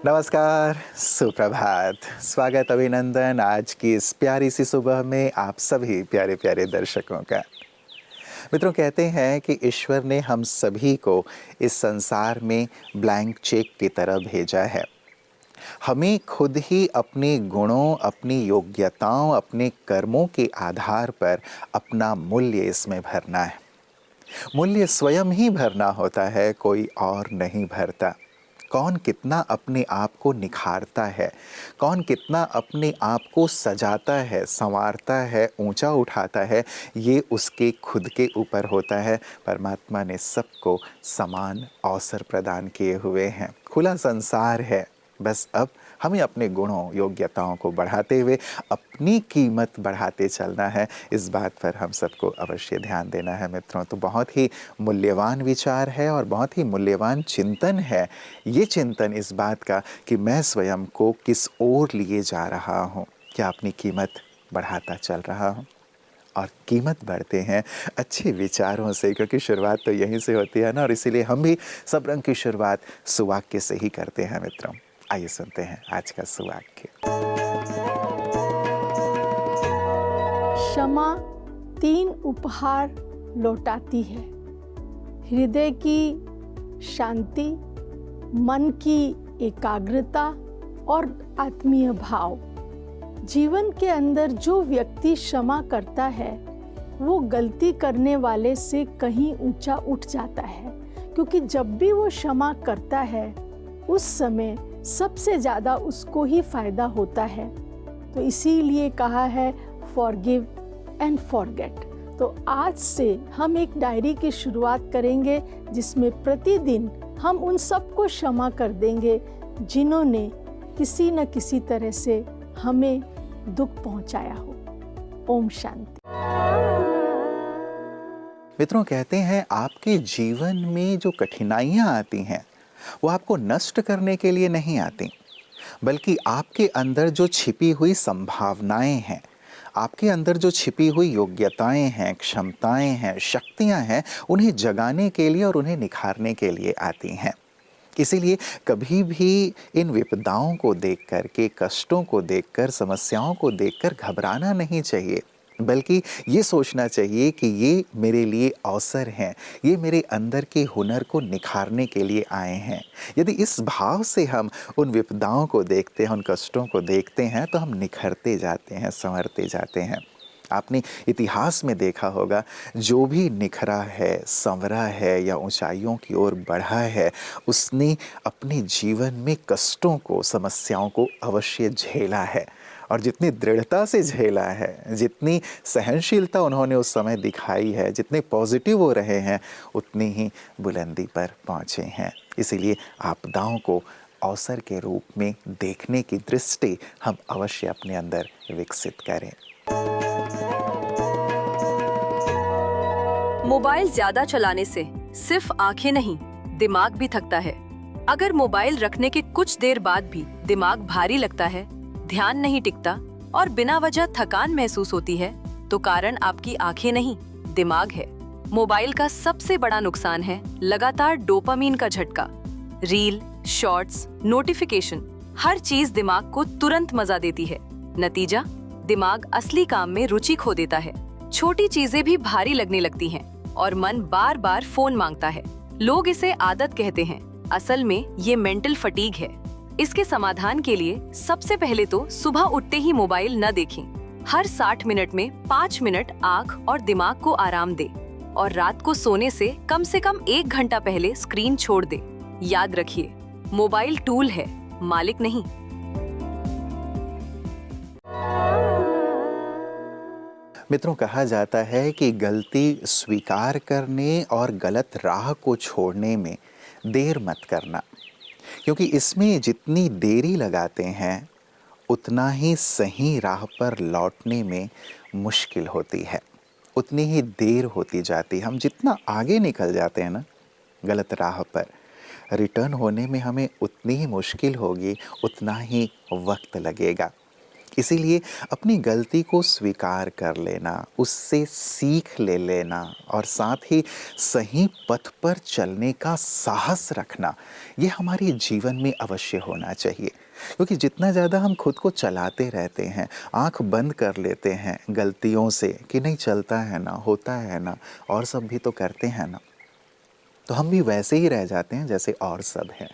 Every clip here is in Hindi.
नमस्कार, सुप्रभात, स्वागत, अभिनंदन आज की इस प्यारी सी सुबह में आप सभी प्यारे प्यारे दर्शकों का। मित्रों, कहते हैं कि ईश्वर ने हम सभी को इस संसार में ब्लैंक चेक की तरह भेजा है। हमें खुद ही अपने गुणों, अपनी योग्यताओं, अपने कर्मों के आधार पर अपना मूल्य इसमें भरना है। मूल्य स्वयं ही भरना होता है, कोई और नहीं भरता। कौन कितना अपने आप को निखारता है, कौन कितना अपने आप को सजाता है, संवारता है, ऊंचा उठाता है, ये उसके खुद के ऊपर होता है। परमात्मा ने सबको समान अवसर प्रदान किए हुए हैं, खुला संसार है। बस अब हमें अपने गुणों, योग्यताओं को बढ़ाते हुए अपनी कीमत बढ़ाते चलना है। इस बात पर हम सबको अवश्य ध्यान देना है मित्रों। तो बहुत ही मूल्यवान विचार है और बहुत ही मूल्यवान चिंतन है ये चिंतन इस बात का कि मैं स्वयं को किस ओर लिए जा रहा हूँ, क्या अपनी कीमत बढ़ाता चल रहा हूँ। और कीमत बढ़ते हैं अच्छे विचारों से, क्योंकि शुरुआत तो यहीं से होती है ना। और इसीलिए हम भी सब रंग की शुरुआत सुवाक्य से ही करते हैं मित्रों। आइए सुनते हैं आज का सुवाक्य। क्षमा 3 उपहार लौटाती है: हृदय की शांति, मन की एकाग्रता और आत्मीय भाव। जीवन के अंदर जो व्यक्ति क्षमा करता है वो गलती करने वाले से कहीं ऊंचा उठ जाता है, क्योंकि जब भी वो क्षमा करता है उस समय सबसे ज़्यादा उसको ही फायदा होता है। तो इसीलिए कहा है फॉरगिव एंड फॉरगेट। तो आज से हम एक डायरी की शुरुआत करेंगे जिसमें प्रतिदिन हम उन सबको क्षमा कर देंगे जिन्होंने किसी न किसी तरह से हमें दुख पहुंचाया हो। ओम शांति। मित्रों, कहते हैं आपके जीवन में जो कठिनाइयाँ आती हैं वो आपको नष्ट करने के लिए नहीं आती, बल्कि आपके अंदर जो छिपी हुई संभावनाएं हैं, आपके अंदर जो छिपी हुई योग्यताएं हैं, क्षमताएं हैं, शक्तियां हैं, उन्हें जगाने के लिए और उन्हें निखारने के लिए आती हैं। इसीलिए कभी भी इन विपदाओं को देखकर के, कष्टों को देखकर, समस्याओं को देखकर घबराना नहीं चाहिए, बल्कि ये सोचना चाहिए कि ये मेरे लिए अवसर हैं, ये मेरे अंदर के हुनर को निखारने के लिए आए हैं। यदि इस भाव से हम उन विपदाओं को देखते हैं, उन कष्टों को देखते हैं, तो हम निखरते जाते हैं, संवरते जाते हैं। आपने इतिहास में देखा होगा, जो भी निखरा है, संवरा है या ऊंचाइयों की ओर बढ़ा है, उसने अपने जीवन में कष्टों को, समस्याओं को अवश्य झेला है। और जितनी दृढ़ता से झेला है, जितनी सहनशीलता उन्होंने उस समय दिखाई है, जितने पॉजिटिव वो रहे हैं, उतनी ही बुलंदी पर पहुँचे हैं। इसीलिए आपदाओं को अवसर के रूप में देखने की दृष्टि हम अवश्य अपने अंदर विकसित करें। मोबाइल ज्यादा चलाने से सिर्फ आंखें नहीं, दिमाग भी थकता है। अगर मोबाइल रखने के कुछ देर बाद भी दिमाग भारी लगता है, ध्यान नहीं टिकता और बिना वजह थकान महसूस होती है, तो कारण आपकी आंखें नहीं, दिमाग है। मोबाइल का सबसे बड़ा नुकसान है लगातार डोपामीन का झटका। रील, शॉर्ट्स, नोटिफिकेशन, हर चीज दिमाग को तुरंत मजा देती है। नतीजा, दिमाग असली काम में रुचि खो देता है। छोटी चीजें भी भारी लगने लगती हैं और मन बार बार फोन मांगता है। लोग इसे आदत कहते हैं, असल में ये मेंटल फटीग है। इसके समाधान के लिए सबसे पहले तो सुबह उठते ही मोबाइल न देखें। हर 60 मिनट में 5 मिनट आँख और दिमाग को आराम दे और रात को सोने से कम 1 घंटा पहले स्क्रीन छोड़ दे। याद रखिए, मोबाइल टूल है, मालिक नहीं। मित्रों, कहा जाता है कि गलती स्वीकार करने और गलत राह को छोड़ने में देर मत करना, क्योंकि इसमें जितनी देरी लगाते हैं उतना ही सही राह पर लौटने में मुश्किल होती है, उतनी ही देर होती जाती है। हम जितना आगे निकल जाते हैं ना गलत राह पर, रिटर्न होने में हमें उतनी ही मुश्किल होगी, उतना ही वक्त लगेगा। इसीलिए अपनी गलती को स्वीकार कर लेना, उससे सीख ले लेना और साथ ही सही पथ पर चलने का साहस रखना, ये हमारे जीवन में अवश्य होना चाहिए। क्योंकि जितना ज़्यादा हम खुद को चलाते रहते हैं, आँख बंद कर लेते हैं गलतियों से कि नहीं चलता है ना, होता है ना, और सब भी तो करते हैं ना, तो हम भी वैसे ही रह जाते हैं जैसे और सब हैं।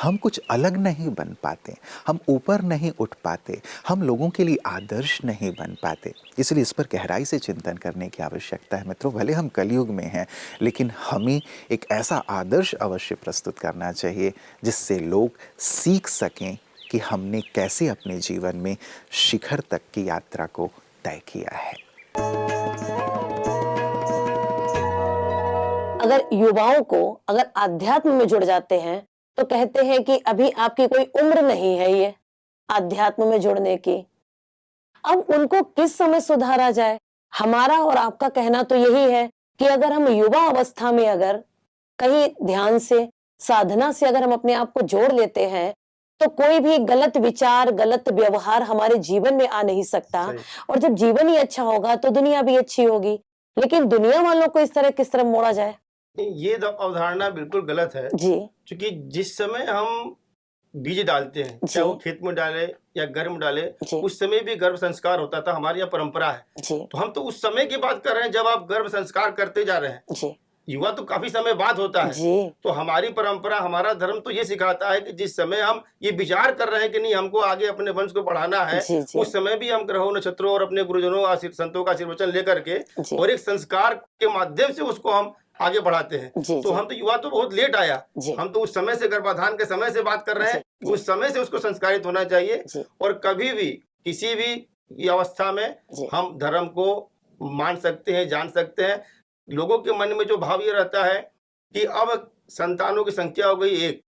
हम कुछ अलग नहीं बन पाते, हम ऊपर नहीं उठ पाते, हम लोगों के लिए आदर्श नहीं बन पाते। इसलिए इस पर गहराई से चिंतन करने की आवश्यकता है मित्रों। भले हम कलयुग में हैं, लेकिन हमें एक ऐसा आदर्श अवश्य प्रस्तुत करना चाहिए जिससे लोग सीख सकें कि हमने कैसे अपने जीवन में शिखर तक की यात्रा को तय किया है। अगर युवाओं को अगर आध्यात्म में जुड़ जाते हैं तो कहते हैं कि अभी आपकी कोई उम्र नहीं है ये आध्यात्म में जुड़ने की। अब उनको किस समय सुधारा जाए? हमारा और आपका कहना तो यही है कि अगर हम युवा अवस्था में अगर कहीं ध्यान से, साधना से अगर हम अपने आप को जोड़ लेते हैं तो कोई भी गलत विचार, गलत व्यवहार हमारे जीवन में आ नहीं सकता। और जब जीवन ही अच्छा होगा तो दुनिया भी अच्छी होगी। लेकिन दुनिया वालों को इस तरह किस तरह मोड़ा जाए? ये अवधारणा बिल्कुल गलत है जी क्योंकि जिस समय हम बीज डालते हैं, जी। चाहे वो खेत में डाले या घर में डाले, जी उस समय भी गर्भ संस्कार होता था। हमारी यहाँ परंपरा है। जी तो हम तो उस समय की बात कर रहे हैं जब आप गर्भ संस्कार करते जा रहे हैं। जी युवा तो काफी समय बाद होता है। जी तो हमारी परंपरा, हमारा धर्म तो ये सिखाता है कि जिस समय हम ये विचार कर रहे हैं कि नहीं हमको आगे अपने वंश को बढ़ाना है, जी जी उस समय भी हम ग्रहों, नक्षत्रों और अपने गुरुजनों, संतों का आशीर्वचन लेकर के जी और एक संस्कार के माध्यम से उसको हम आगे बढ़ाते हैं। जी तो जी हम तो युवा तो बहुत लेट आया। जी हम तो उस समय से, गर्भाधान के समय से बात कर रहे हैं। जी, उस समय से उसको संस्कारित होना चाहिए। जी और कभी भी किसी भी अवस्था में जी हम धर्म को मान सकते हैं, जान सकते हैं। लोगों के मन में जो भाव ये रहता है कि अब संतानों की संख्या हो गई एक,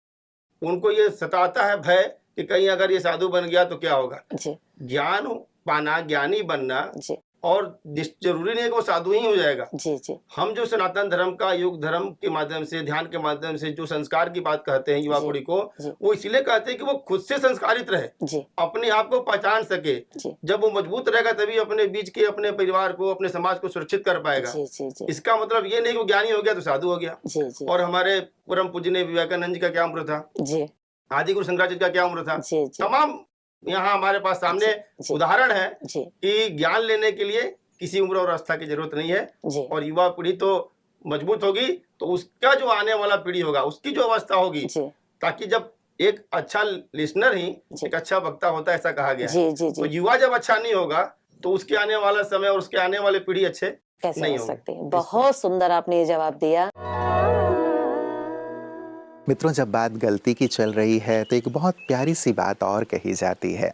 उनको ये सताता है भय कि कहीं अगर ये साधु बन गया तो क्या होगा। जी ज्ञान पाना, ज्ञानी बनना, जी और जरूरी नहीं है कि वो साधु ही हो जाएगा। जी जी हम जो सनातन धर्म का, योग धर्म के माध्यम से, ध्यान के माध्यम से जो संस्कार की बात कहते हैं युवा जी, पीढ़ी को, जी। वो इसलिए कहते हैं कि वो खुद से संस्कारित रहे, जी अपने आप को पहचान सके। जी जब वो मजबूत रहेगा तभी अपने बीच के, अपने परिवार को, अपने समाज को सुरक्षित कर पाएगा। जी जी जी इसका मतलब ये नहीं कि वो ज्ञानी हो गया तो साधु हो गया। जी जी और हमारे परम पूजनीय विवेकानंद जी का क्या उम्र था, जी आदि गुरु शंकराचार्य का क्या उम्र था। जी जी तमाम यहाँ हमारे पास सामने जी उदाहरण है जी कि ज्ञान लेने के लिए किसी उम्र और अवस्था की जरूरत नहीं है। जी और युवा पीढ़ी तो मजबूत होगी तो उसका जो आने वाला पीढ़ी होगा, उसकी जो अवस्था होगी, जी ताकि जब एक अच्छा लिसनर ही जी। एक अच्छा वक्ता होता है, ऐसा कहा गया है। जी जी तो जी युवा जब अच्छा नहीं होगा तो उसके आने वाला समय और उसके आने वाले पीढ़ी अच्छे कैसे नहीं हो होंगे। सकते हैं? बहुत सुंदर आपने ये जवाब दिया। मित्रों, जब बात गलती की चल रही है तो एक बहुत प्यारी सी बात और कही जाती है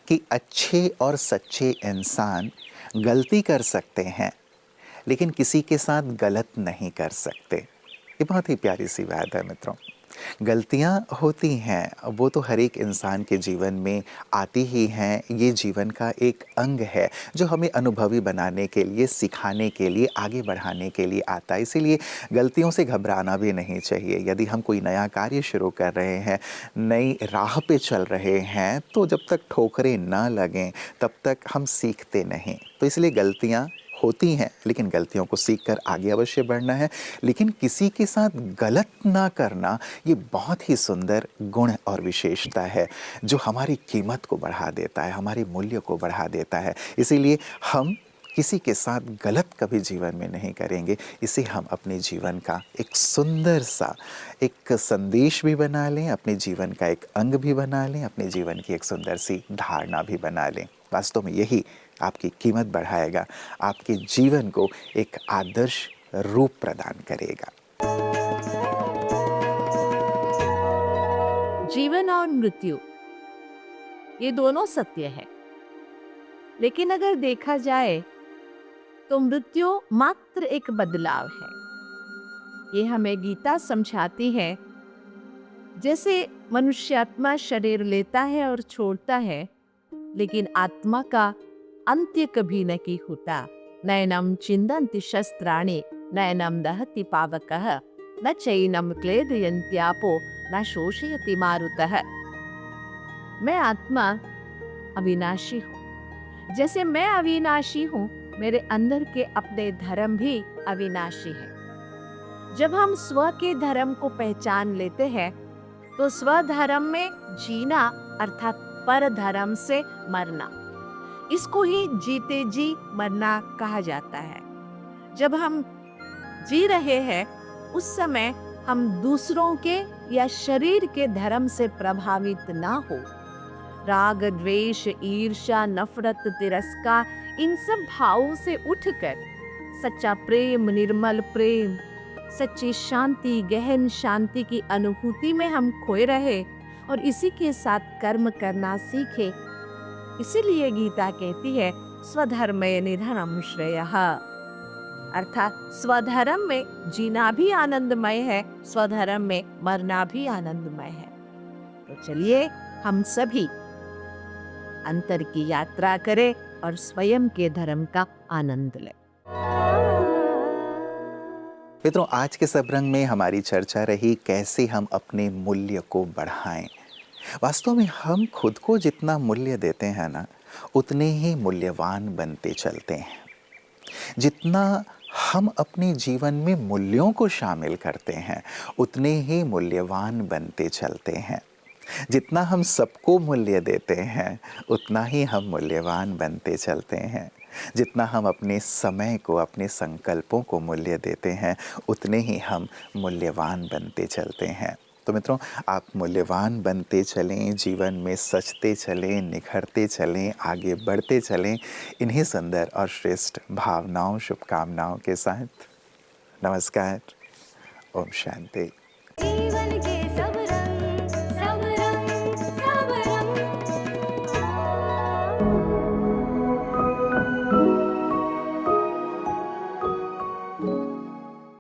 कि अच्छे और सच्चे इंसान गलती कर सकते हैं लेकिन किसी के साथ गलत नहीं कर सकते। ये बहुत ही प्यारी सी बात है मित्रों। गलतियाँ होती हैं, वो तो हर एक इंसान के जीवन में आती ही हैं। ये जीवन का एक अंग है जो हमें अनुभवी बनाने के लिए, सिखाने के लिए, आगे बढ़ाने के लिए आता है। इसीलिए गलतियों से घबराना भी नहीं चाहिए। यदि हम कोई नया कार्य शुरू कर रहे हैं, नई राह पे चल रहे हैं, तो जब तक ठोकरें ना लगें तब तक हम सीखते नहीं। तो इसलिए गलतियाँ होती हैं, लेकिन गलतियों को सीखकर आगे अवश्य बढ़ना है। लेकिन किसी के साथ गलत ना करना, ये बहुत ही सुंदर गुण और विशेषता है जो हमारी कीमत को बढ़ा देता है, हमारे मूल्य को बढ़ा देता है। इसीलिए हम किसी के साथ गलत कभी जीवन में नहीं करेंगे। इसे हम अपने जीवन का एक सुंदर सा एक संदेश भी बना लें, अपने जीवन का एक अंग भी बना लें, अपने जीवन की एक सुंदर सी धारणा भी बना लें। वास्तव में यही आपकी कीमत बढ़ाएगा, आपके जीवन को एक आदर्श रूप प्रदान करेगा। जीवन और मृत्यु ये दोनों सत्य है, लेकिन अगर देखा जाए तो मृत्यु मात्र एक बदलाव है। ये हमें गीता समझाती है, जैसे मनुष्य आत्मा शरीर लेता है और छोड़ता है, लेकिन आत्मा का अंत्य कभी नहीं होता। नैनम चिंदन्ति शस्त्राणि नैनम दहति पावकः न चैनम क्लेदयन्त्यापो न शोषयति मारुतः। मैं आत्मा अविनाशी हूँ, जैसे मैं अविनाशी हूँ, मेरे अंदर के अपने धर्म भी अविनाशी है। जब हम स्व के धर्म को पहचान लेते हैं, तो स्वधर्म में जीना अर्थात पर धर्म से मरना, इसको ही जीते जी मरना कहा जाता है। जब हम जी रहे हैं, उस समय हम दूसरों के या शरीर के धर्म से प्रभावित ना हो। राग, द्वेष, ईर्ष्या, नफरत, तिरस्कार, इन सब भावों से उठकर सच्चा प्रेम, निर्मल प्रेम, सच्ची शांति, गहन शांति की अनुभूति में हम खोए रहे और इसी के साथ कर्म करना सीखे। इसीलिए गीता कहती है स्वधर्मे निधनम श्रेयः, अर्थात स्वधर्म में जीना भी आनंदमय है, स्वधर्म में मरना भी आनंदमय है। तो चलिए हम सभी अंतर की यात्रा करें और स्वयं के धर्म का आनंद लें। मित्रों, आज के सबरंग में हमारी चर्चा रही कैसे हम अपने मूल्य को बढ़ाएं। वास्तव में हम खुद को जितना मूल्य देते हैं ना, उतने ही मूल्यवान बनते चलते हैं। जितना हम अपने जीवन में मूल्यों को शामिल करते हैं, उतने ही मूल्यवान बनते चलते हैं। जितना हम सबको मूल्य देते हैं, उतना ही हम मूल्यवान बनते चलते हैं। जितना हम अपने समय को, अपने संकल्पों को मूल्य देते हैं, उतने ही हम मूल्यवान बनते चलते हैं। तो मित्रों, आप मूल्यवान बनते चलें, जीवन में सचते चलें, निखरते चलें, आगे बढ़ते चलें, इन्हीं सुंदर और श्रेष्ठ भावनाओं, शुभकामनाओं के साथ नमस्कार। ओम शांति। जीवन के